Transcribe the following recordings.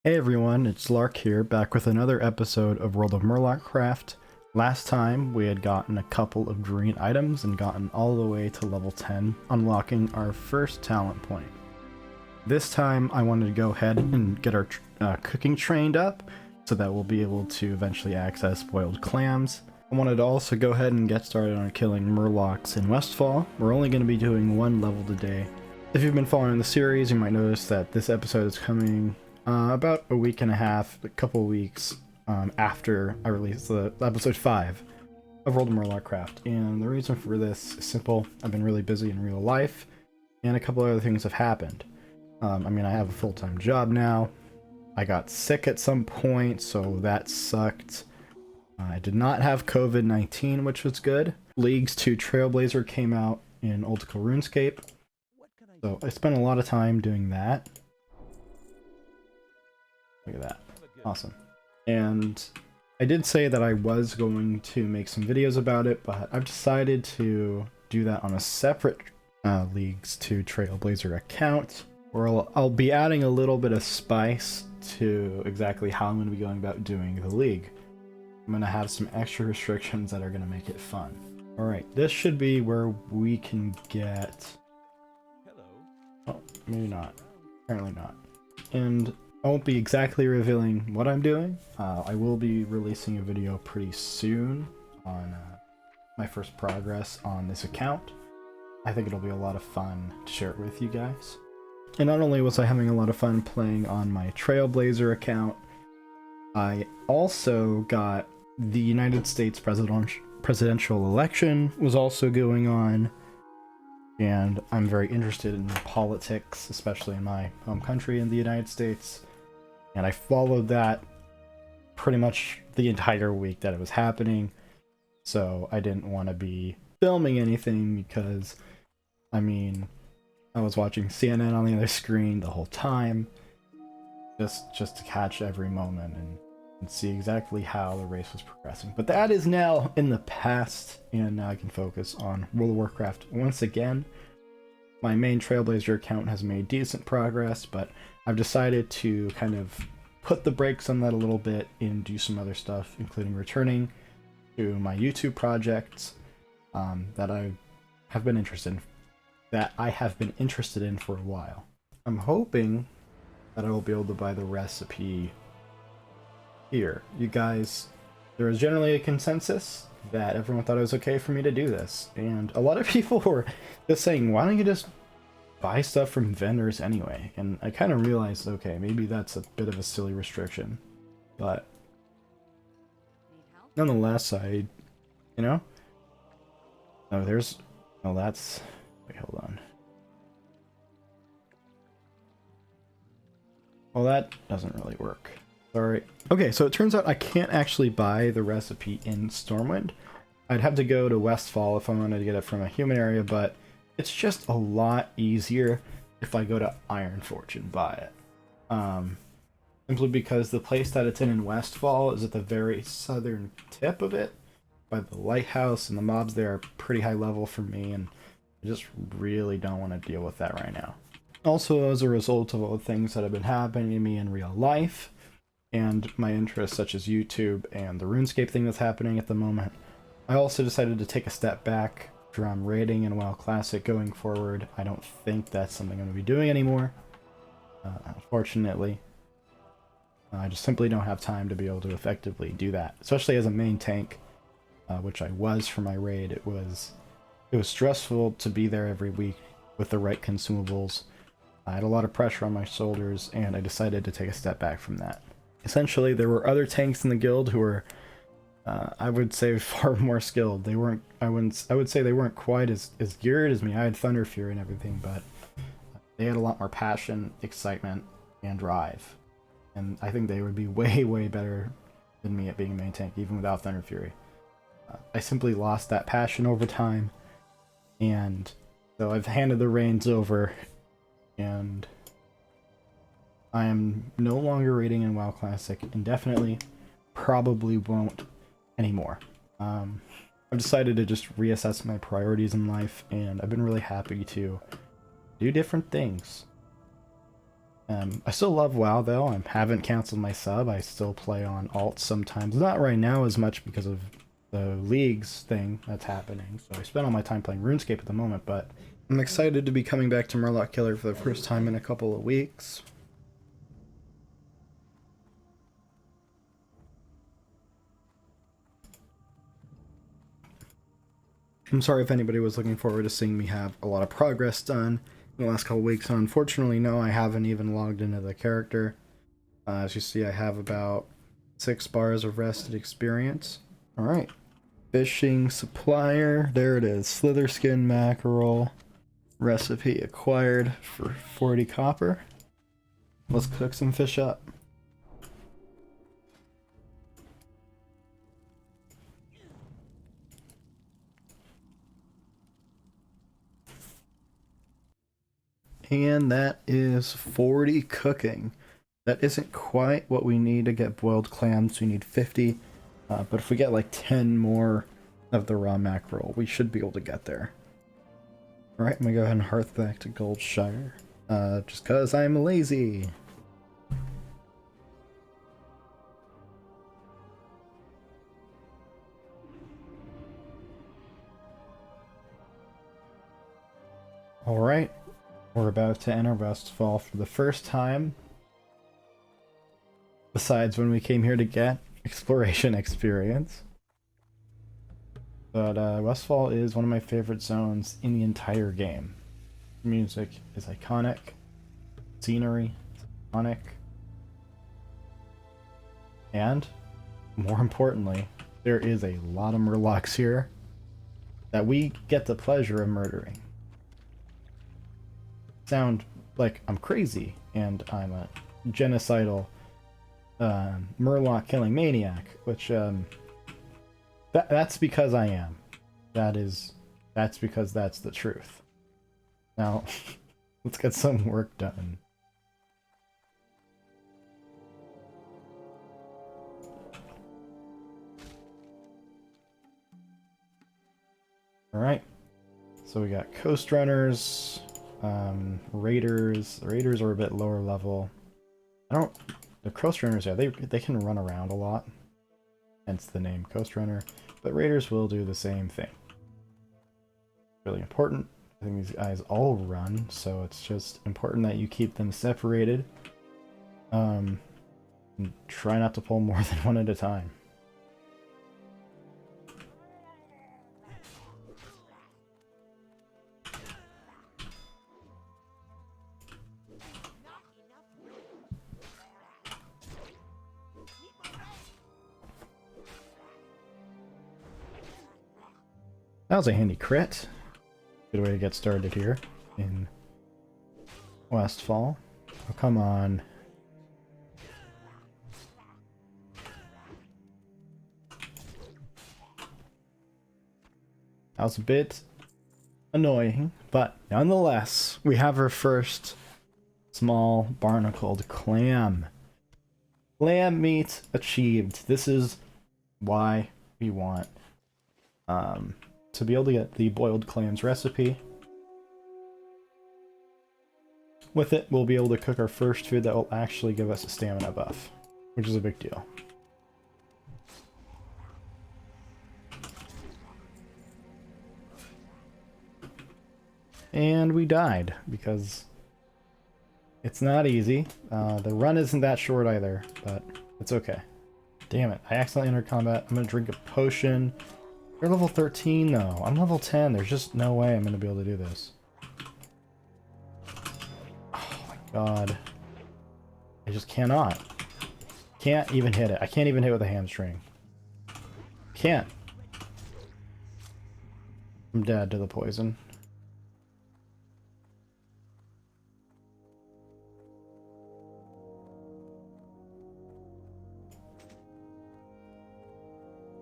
Hey everyone, it's Lark here, back with another episode of World of Murlocraft. Last time we had gotten a couple of green items and gotten all the way to level 10, unlocking our first talent point. This time I wanted to go ahead and get our cooking trained up so that we'll be able to eventually access Boiled Clams. I wanted to also go ahead and get started on killing Murlocs in Westfall. We're only going to be doing one level today. If you've been following the series, you might notice that this episode is coming about a week and a half, a couple weeks after I released the episode 5 of World of Murlocraft. And the reason for this is simple. I've been really busy in real life, and a couple other things have happened. I have a full-time job now. I got sick at some point, so that sucked. I did not have COVID-19, which was good. Leagues 2 Trailblazer came out in Ultical RuneScape, so I spent a lot of time doing that. Look at that. Awesome. And I did say that I was going to make some videos about it, but I've decided to do that on a separate Leagues 2 Trailblazer account, where I'll be adding a little bit of spice to exactly how I'm going to be going about doing the League. I'm going to have some extra restrictions that are going to make it fun. Alright, this should be where we can get... Oh, maybe not. Apparently not. And I won't be exactly revealing what I'm doing. I will be releasing a video pretty soon on my first progress on this account. I think it'll be a lot of fun to share it with you guys. And not only was I having a lot of fun playing on my Trailblazer account, I also got the United States presidential election was also going on, and I'm very interested in politics, especially in my home country in the United States, and I followed that pretty much the entire week that it was happening, so I didn't want to be filming anything because, I was watching CNN on the other screen the whole time, just to catch every moment and see exactly how the race was progressing. But that is now in the past, and now I can focus on World of Warcraft once again. My main Trailblazer account has made decent progress, but I've decided to kind of put the brakes on that a little bit and do some other stuff, including returning to my YouTube projects that I have been interested in for a while. I'm hoping that I will be able to buy the recipe here. You guys, there was generally a consensus that everyone thought it was okay for me to do this, and a lot of people were just saying, why don't you just buy stuff from vendors anyway? And I kind of realized, okay, maybe that's a bit of a silly restriction, but nonetheless, oh, that's, wait, hold on. Well, that doesn't really work. Sorry. Okay, so it turns out I can't actually buy the recipe in Stormwind. I'd have to go to Westfall if I wanted to get it from a human area, but it's just a lot easier if I go to Ironforge and buy it. Simply because the place that it's in Westfall is at the very southern tip of it, by the lighthouse, and the mobs there are pretty high level for me, and I just really don't want to deal with that right now. Also, as a result of all the things that have been happening to me in real life, and my interests such as YouTube and the RuneScape thing that's happening at the moment, I also decided to take a step back from raiding in WoW Classic going forward. I don't think that's something I'm going to be doing anymore, unfortunately. I just simply don't have time to be able to effectively do that, especially as a main tank, which I was for my raid. It was stressful to be there every week with the right consumables. I had a lot of pressure on my shoulders, and I decided to take a step back from that. Essentially, there were other tanks in the guild who were, I would say, far more skilled. They weren't, I would say they weren't quite as geared as me. I had Thunder Fury and everything, but they had a lot more passion, excitement, and drive. And I think they would be way, way better than me at being a main tank, even without Thunder Fury. I simply lost that passion over time, and so I've handed the reins over, and I am no longer raiding in WoW Classic indefinitely, probably won't anymore. I've decided to just reassess my priorities in life, and I've been really happy to do different things. I still love WoW though. I haven't canceled my sub. I still play on alt sometimes. Not right now as much because of the leagues thing that's happening. So I spend all my time playing RuneScape at the moment, but I'm excited to be coming back to Murloc Killer for the first time in a couple of weeks. I'm sorry if anybody was looking forward to seeing me have a lot of progress done in the last couple weeks. Unfortunately, no, I haven't even logged into the character. As you see, I have about 6 bars of rested experience. Alright. Fishing supplier. There it is. Slitherskin mackerel. Recipe acquired for 40 copper. Let's cook some fish up. And that is 40 cooking. That isn't quite what we need to get boiled clams. We need 50. But if we get like 10 more of the raw mackerel, we should be able to get there. Alright, I'm gonna go ahead and hearth back to Goldshire. Just cause I'm lazy. Alright, we're about to enter Westfall for the first time. Besides when we came here to get exploration experience. But Westfall is one of my favorite zones in the entire game. Music is iconic. Scenery is iconic. And, more importantly, there is a lot of Murlocs here that we get the pleasure of murdering. Sound like I'm crazy and I'm a genocidal Murloc killing maniac, which that's because I am. That's because that's the truth. Now, let's get some work done. Alright. So we got coast runners, raiders. The raiders are a bit lower level. The coast runners, yeah, they can run around a lot. Hence the name Coast Runner. But raiders will do the same thing. Really important. I think these guys all run, so it's just important that you keep them separated. And try not to pull more than one at a time. That was a handy crit. Good way to get started here in Westfall. Oh, come on. That was a bit annoying, but nonetheless, we have our first small barnacled clam. Clam meat achieved. This is why we want to be able to get the boiled clams recipe. With it, we'll be able to cook our first food that will actually give us a stamina buff, which is a big deal. And we died, because it's not easy. The run isn't that short either, but it's okay. Damn it, I accidentally entered combat. I'm gonna drink a potion. You're level 13 though. I'm level 10. There's just no way I'm gonna be able to do this. Oh my god. I just cannot. Can't even hit it. I can't even hit with a hamstring. Can't. I'm dead to the poison.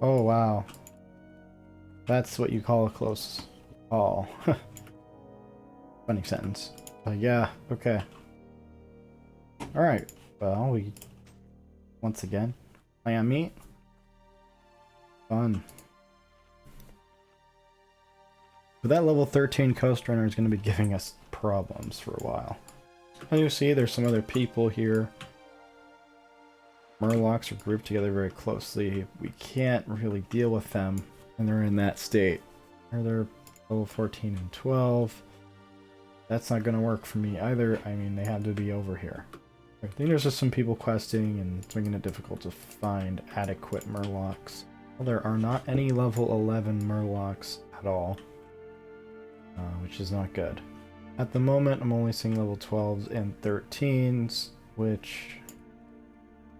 Oh wow. That's what you call a close call. Funny sentence. But yeah, okay. Alright, well, we... Once again, clam meat. Fun. But that level 13 Coast Runner is going to be giving us problems for a while. And you see there's some other people here. Murlocs are grouped together very closely. We can't really deal with them when they're in that state. Or they're level 14 and 12. That's not going to work for me either. I mean, they have to be over here. I think there's just some people questing and it's making it difficult to find adequate Murlocs. Well, there are not any level 11 Murlocs at all, which is not good. At the moment, I'm only seeing level 12s and 13s, which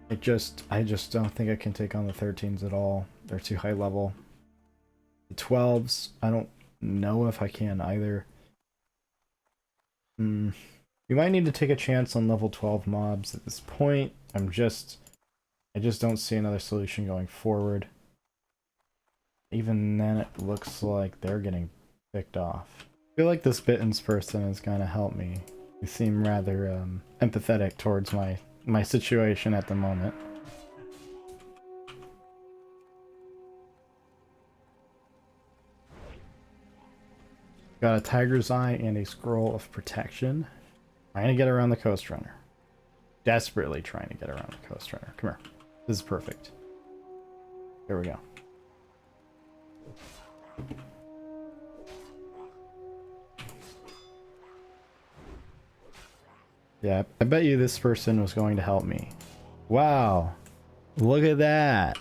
I just don't think I can take on the 13s at all. They're too high level. The 12s, I don't know if I can either. We might need to take a chance on level 12 mobs at this point. I just don't see another solution going forward. Even then, it looks like they're getting picked off. I feel like this Bittens person is gonna help me. They seem rather empathetic towards my situation at the moment. Got a Tiger's Eye and a Scroll of Protection. Trying to get around the Coast Runner. Desperately trying to get around the Coast Runner. Come here. This is perfect. There we go. Yeah, I bet you this person was going to help me. Wow. Look at that.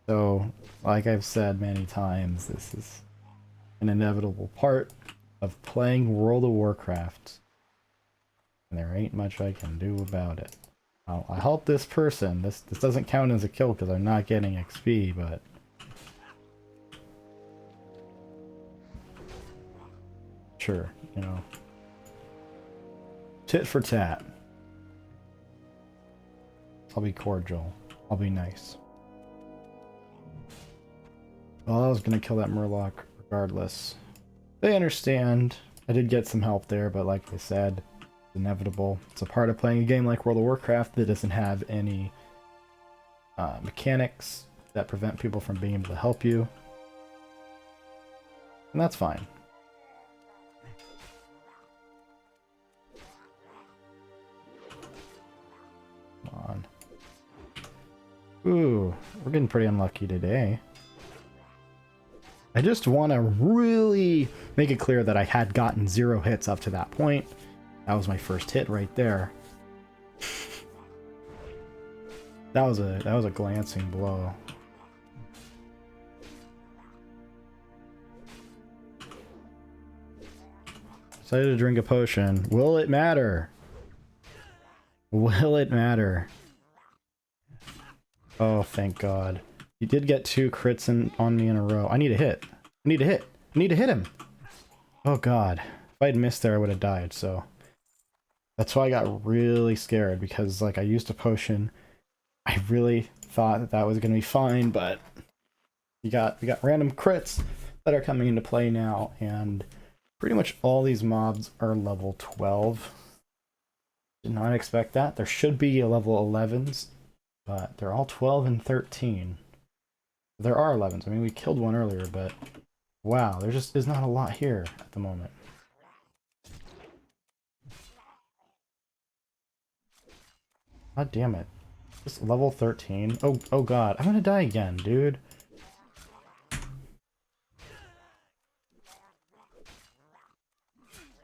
So, like I've said many times, this is an inevitable part of playing World of Warcraft. And there ain't much I can do about it. I help this person. This doesn't count as a kill because I'm not getting XP, but sure, you know. Tit for tat. I'll be cordial. I'll be nice. Well, I was gonna kill that Murloc regardless. They understand. I did get some help there, but like I said, it's inevitable. It's a part of playing a game like World of Warcraft that doesn't have any mechanics that prevent people from being able to help you. And that's fine. Come on. Ooh, we're getting pretty unlucky today. I just want to really make it clear that I had gotten 0 hits up to that point. That was my first hit right there. That was a glancing blow. Decided to drink a potion. Will it matter? Will it matter? Oh, thank God. He did get 2 crits on me in a row. I need a hit. I need a hit. I need to hit him. Oh God. If I had missed there, I would have died, so. That's why I got really scared, because like I used a potion. I really thought that that was going to be fine, but we got random crits that are coming into play now, and pretty much all these mobs are level 12. Did not expect that. There should be a level 11s, but they're all 12 and 13. There are 11s. I mean, we killed one earlier, but wow, there just is not a lot here at the moment. God damn it. Just level 13. Oh God, I'm gonna die again, dude.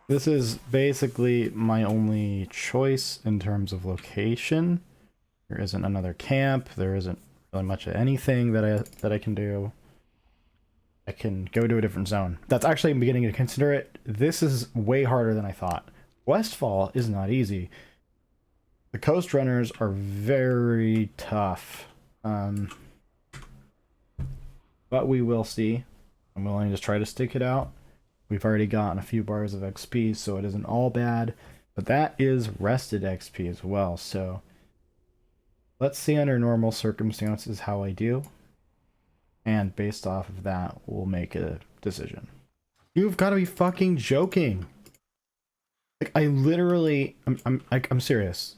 This is basically my only choice in terms of location. There isn't another camp. There isn't really much of anything that I can do. I can go to a different zone. That's actually I'm beginning to consider it. This is way harder than I thought. Westfall is not easy. The Coast Runners are very tough. But we will see. I'm willing to just try to stick it out. We've already gotten a few bars of XP, so it isn't all bad. But that is rested XP as well, so let's see under normal circumstances how I do. And based off of that, we'll make a decision. You've got to be fucking joking. Like, I literally, I'm serious.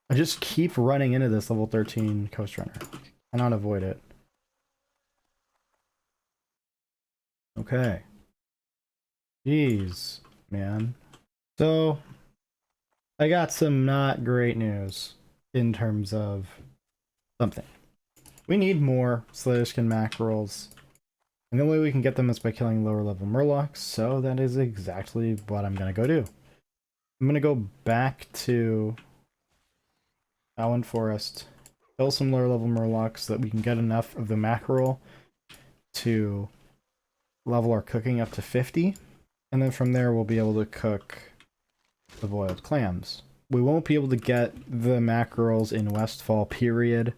I just keep running into this level 13 Coast Runner. I cannot avoid it. Okay. Jeez, man. So, I got some not great news in terms of something. We need more Slayerskin mackerels, and the only way we can get them is by killing lower level Murlocs, so that is exactly what I'm gonna go do. I'm gonna go back to Allen Forest, kill some lower level Murlocs so that we can get enough of the mackerel to level our cooking up to 50, and then from there we'll be able to cook the boiled clams. We won't be able to get the mackerels in Westfall, period,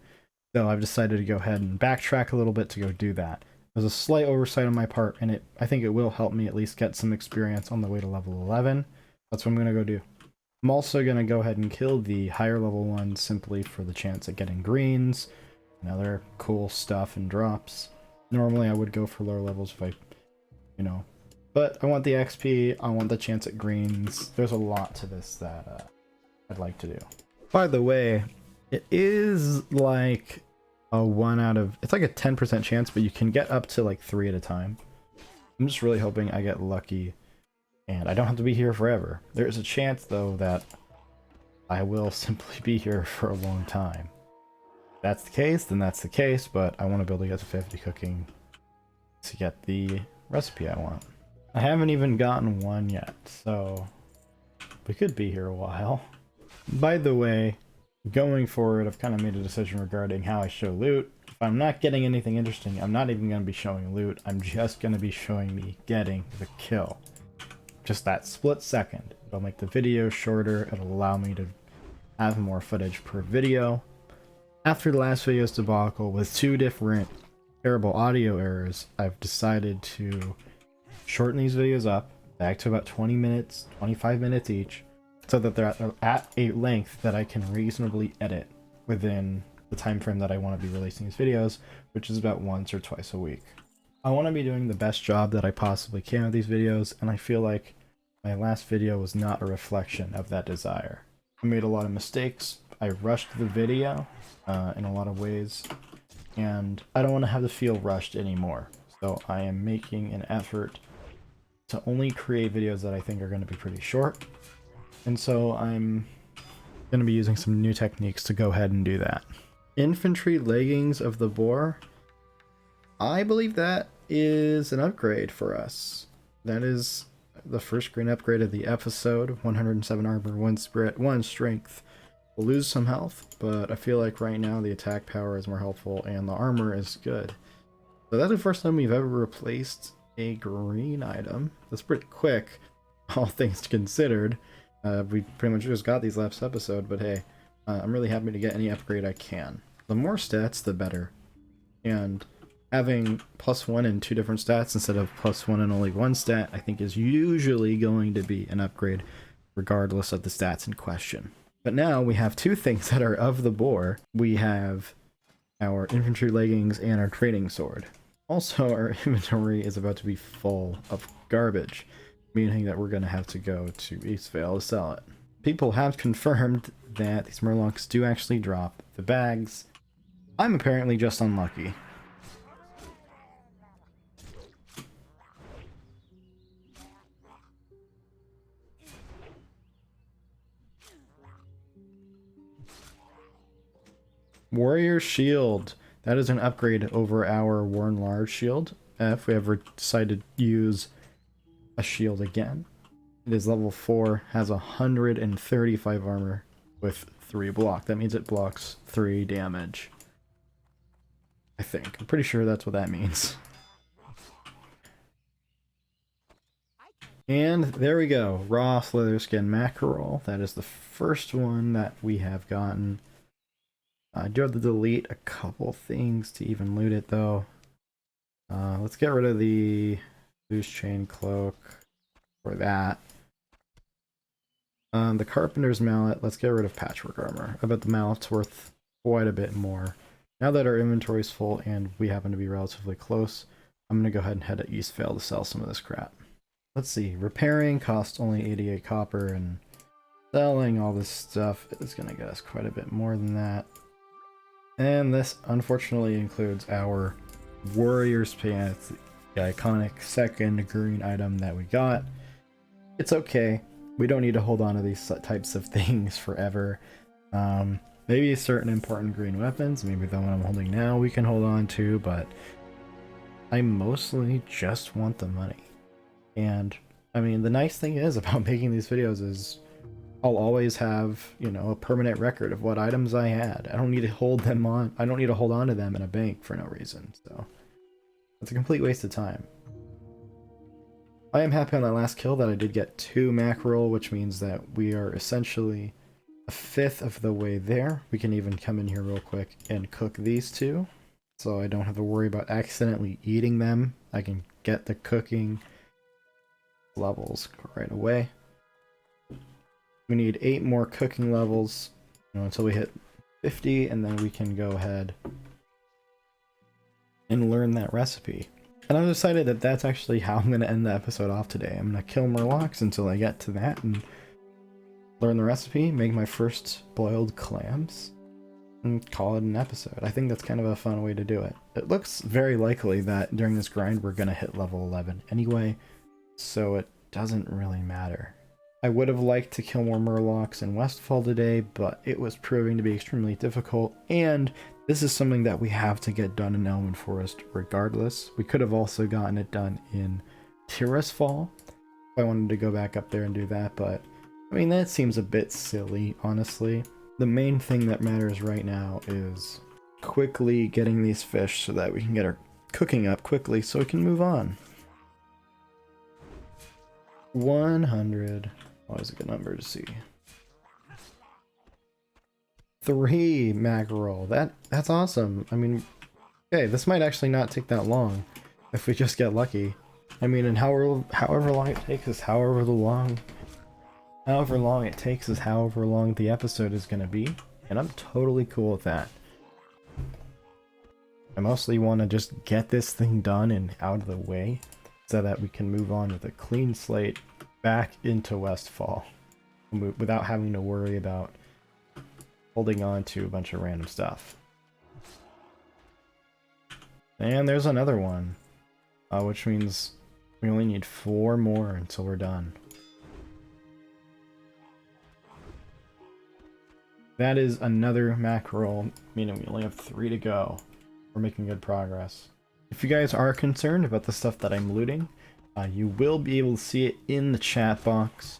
so I've decided to go ahead and backtrack a little bit to go do that. It was a slight oversight on my part, and I think it will help me at least get some experience on the way to level 11. That's what I'm going to go do. I'm also going to go ahead and kill the higher level ones simply for the chance at getting greens and other cool stuff and drops. Normally I would go for lower levels if I, but I want the XP, I want the chance at greens. There's a lot to this that I'd like to do. By the way, it is like a it's like a 10% chance, but you can get up to like 3 at a time. I'm just really hoping I get lucky and I don't have to be here forever. There's a chance though that I will simply be here for a long time. If that's the case, then that's the case, but I want to be able to get to 50 cooking to get the recipe I want. I haven't even gotten one yet, so we could be here a while. By the way, going forward, I've kind of made a decision regarding how I show loot. If I'm not getting anything interesting, I'm not even going to be showing loot. I'm just going to be showing me getting the kill. Just that split second. It'll make the video shorter. It'll allow me to have more footage per video. After the last video's debacle with 2 different terrible audio errors, I've decided to shorten these videos up back to about 20 minutes, 25 minutes each, so that they're at a length that I can reasonably edit within the time frame that I want to be releasing these videos, which is about once or twice a week. I want to be doing the best job that I possibly can with these videos, and I feel like my last video was not a reflection of that desire. I made a lot of mistakes. I rushed the video in a lot of ways, and I don't want to have to feel rushed anymore. So I am making an effort to only create videos that I think are going to be pretty short. And so I'm going to be using some new techniques to go ahead and do that. Infantry leggings of the boar. I believe that is an upgrade for us. That is the first green upgrade of the episode. 107 armor, 1 spirit, 1 strength. We'll lose some health, but I feel like right now the attack power is more helpful and the armor is good. So that's the first time we've ever replaced a green item. That's pretty quick, all things considered. We pretty much just got these last episode, but hey, I'm really happy to get any upgrade I can. The more stats, the better. And having +1 in 2 different stats instead of +1 in only 1 stat, I think is usually going to be an upgrade, regardless of the stats in question. But now we have 2 things that are of the boar. We have our infantry leggings and our trading sword. Also, our inventory is about to be full of garbage, meaning that we're going to have to go to Eastvale to sell it. People have confirmed that these Murlocs do actually drop the bags. I'm apparently just unlucky. Warrior Shield. That is an upgrade over our Worn Large shield. If we ever decide to use a shield again. It is level 4, has 135 armor with 3 block. That means it blocks 3 damage. I think. I'm pretty sure that's what that means. And there we go. Raw Slayerskin mackerel. That is the first one that we have gotten. I do have to delete a couple things to even loot it though. Let's get rid of the loose chain cloak for that. The carpenter's mallet, let's get rid of patchwork armor. I bet the mallet's worth quite a bit more. Now that our inventory's full and we happen to be relatively close, I'm going to go ahead and head to Eastvale to sell some of this crap. Let's see, repairing costs only 88 copper and selling all this stuff is going to get us quite a bit more than that. And this unfortunately includes our Warrior's Pants, the iconic second green item that we got. It's okay. we don't need to hold on to these types of things forever. Maybe certain important green weapons, maybe the one I'm holding now we can hold on to, but I mostly just want the money. And I mean, the nice thing is about making these videos is I'll always have, you know, a permanent record of what items I had. I don't need to hold them on. I don't need to hold on to them in a bank for no reason. So it's a complete waste of time. I am happy on that last kill that I did get 2 mackerel, which means that we are essentially a fifth of the way there. We can even come in here real quick and cook these 2. So I don't have to worry about accidentally eating them. I can get the cooking levels right away. We need 8 more cooking levels, you know, until we hit 50, and then we can go ahead and learn that recipe. And I've decided that that's actually how I'm going to end the episode off today. I'm going to kill Murlocs until I get to that and learn the recipe, make my first boiled clams, and call it an episode. I think that's kind of a fun way to do it. It looks very likely that during this grind we're going to hit level 11 anyway, so it doesn't really matter. I would have liked to kill more Murlocs in Westfall today, but it was proving to be extremely difficult, and this is something that we have to get done in Elmwood Forest regardless. We could have also gotten it done in Tirisfal if I wanted to go back up there and do that, but I mean, that seems a bit silly, honestly. The main thing that matters right now is quickly getting these fish so that we can get our cooking up quickly so we can move on. 100. Always a good number to see. 3 mackerel. That's awesome. I mean, okay, this might actually not take that long if we just get lucky. I mean, and however long it takes is however long it takes is however long the episode is gonna be, and I'm totally cool with that. I mostly want to just get this thing done and out of the way so that we can move on with a clean slate back into Westfall without having to worry about holding on to a bunch of random stuff. And there's another one, which means we only need 4 more until we're done. That is another mackerel, meaning we only have 3 to go. We're making good progress. If you guys are concerned about the stuff that I'm looting, you will be able to see it in the chat box.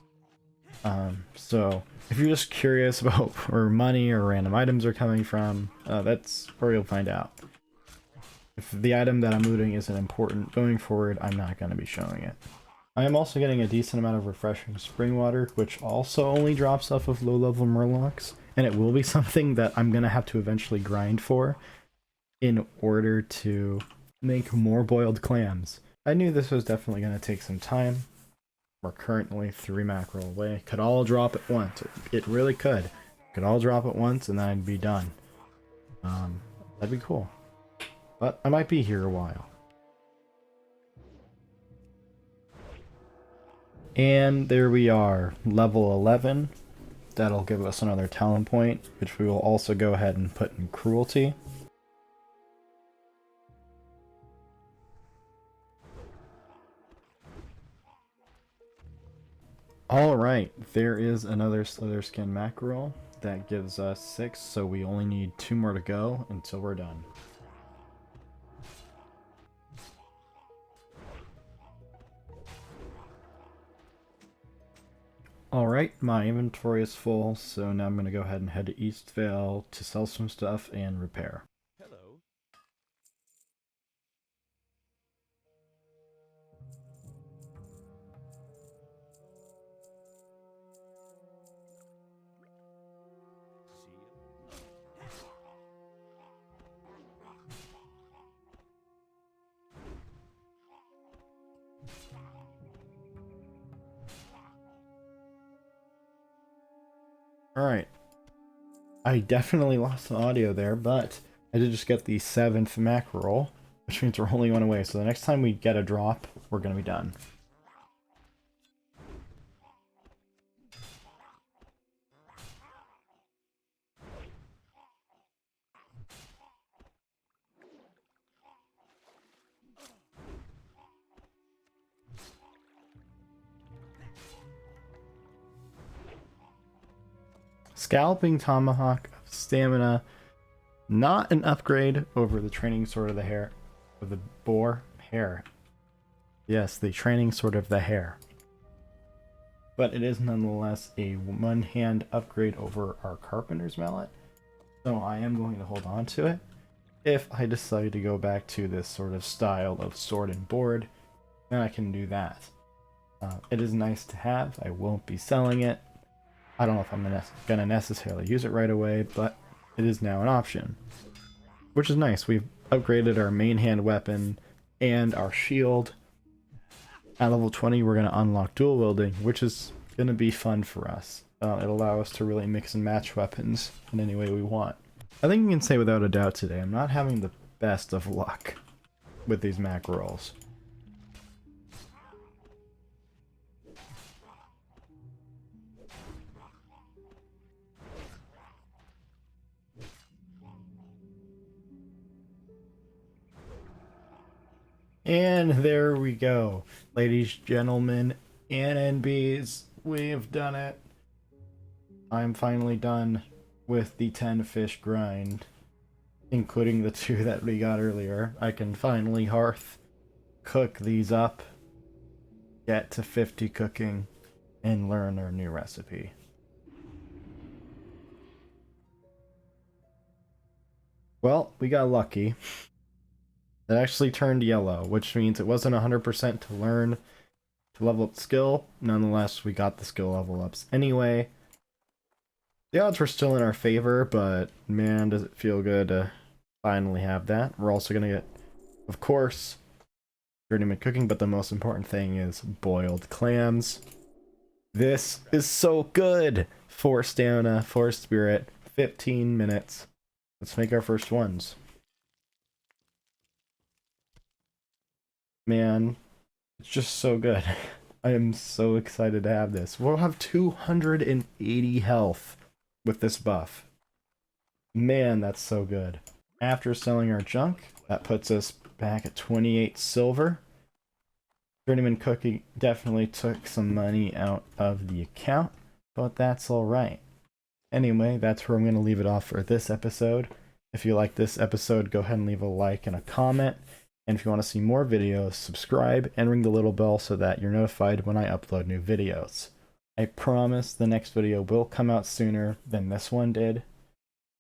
So if you're just curious about where money or random items are coming from, that's where you'll find out. If the item that I'm looting isn't important going forward, I'm not going to be showing it. I am also getting a decent amount of refreshing spring water, which also only drops off of low-level Murlocs, and it will be something that I'm going to have to eventually grind for in order to make more boiled clams. I knew this was definitely going to take some time. We're currently 3 mackerel away. Could all drop at once. It really could. Could all drop at once and then I'd be done. That'd be cool. But I might be here a while. And there we are, level 11. That'll give us another talent point, which we will also go ahead and put in cruelty. Alright, there is another Slitherskin mackerel. That gives us 6, so we only need 2 more to go until we're done. Alright, my inventory is full, so now I'm going to go ahead and head to Eastvale to sell some stuff and repair. Hello. Alright. I definitely lost the audio there, but I did just get the 7th mackerel, which means we're only 1 away, so the next time we get a drop, we're going to be done. Scalping Tomahawk of Stamina. Not an upgrade over the training sword of the hair. Of the boar hair. Yes, the training sword of the hair. But it is nonetheless a one-hand upgrade over our Carpenter's Mallet. So I am going to hold on to it. If I decide to go back to this sort of style of sword and board, then I can do that. It is nice to have. I won't be selling it. I don't know if I'm going to necessarily use it right away, but it is now an option. Which is nice. We've upgraded our main hand weapon and our shield. At level 20, we're going to unlock dual wielding, which is going to be fun for us. It'll allow us to really mix and match weapons in any way we want. I think you can say without a doubt today, I'm not having the best of luck with these mac rolls. And there we go. Ladies, gentlemen, and NBs, we've done it. I'm finally done with the 10 fish grind, including the 2 that we got earlier. I can finally hearth cook these up, get to 50 cooking, and learn our new recipe. Well, we got lucky. It actually turned yellow, which means it wasn't 100% to learn to level up skill. Nonetheless, we got the skill level ups anyway. The odds were still in our favor, but man, does it feel good to finally have that. We're also going to get, of course, journeyman cooking, but the most important thing is boiled clams. This is so good! 4 stamina, 4 spirit, 15 minutes. Let's make our first ones. Man, it's just so good. I am so excited to have this. We'll have 280 health with this buff. Man, that's so good. After selling our junk, that puts us back at 28 silver. Journeyman cooking definitely took some money out of the account, but that's alright. Anyway, that's where I'm going to leave it off for this episode. If you like this episode, go ahead and leave a like and a comment. And if you want to see more videos, subscribe and ring the little bell so that you're notified when I upload new videos. I promise the next video will come out sooner than this one did.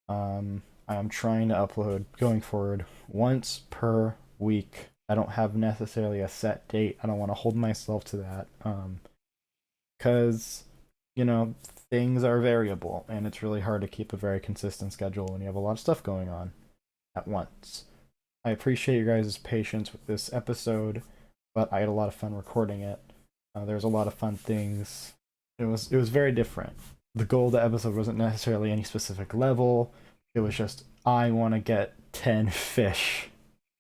I'm trying to upload going forward once per week. I don't have necessarily a set date. I don't want to hold myself to that. Because, you know, things are variable and it's really hard to keep a very consistent schedule when you have a lot of stuff going on at once. I appreciate your guys' patience with this episode, but I had a lot of fun recording it. There's a lot of fun things. It was very different. The goal of the episode wasn't necessarily any specific level. It was just, I want to get 10 fish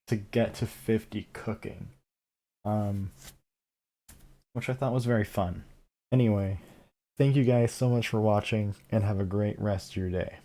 to get to 50 cooking. Which I thought was very fun. Anyway, thank you guys so much for watching, and have a great rest of your day.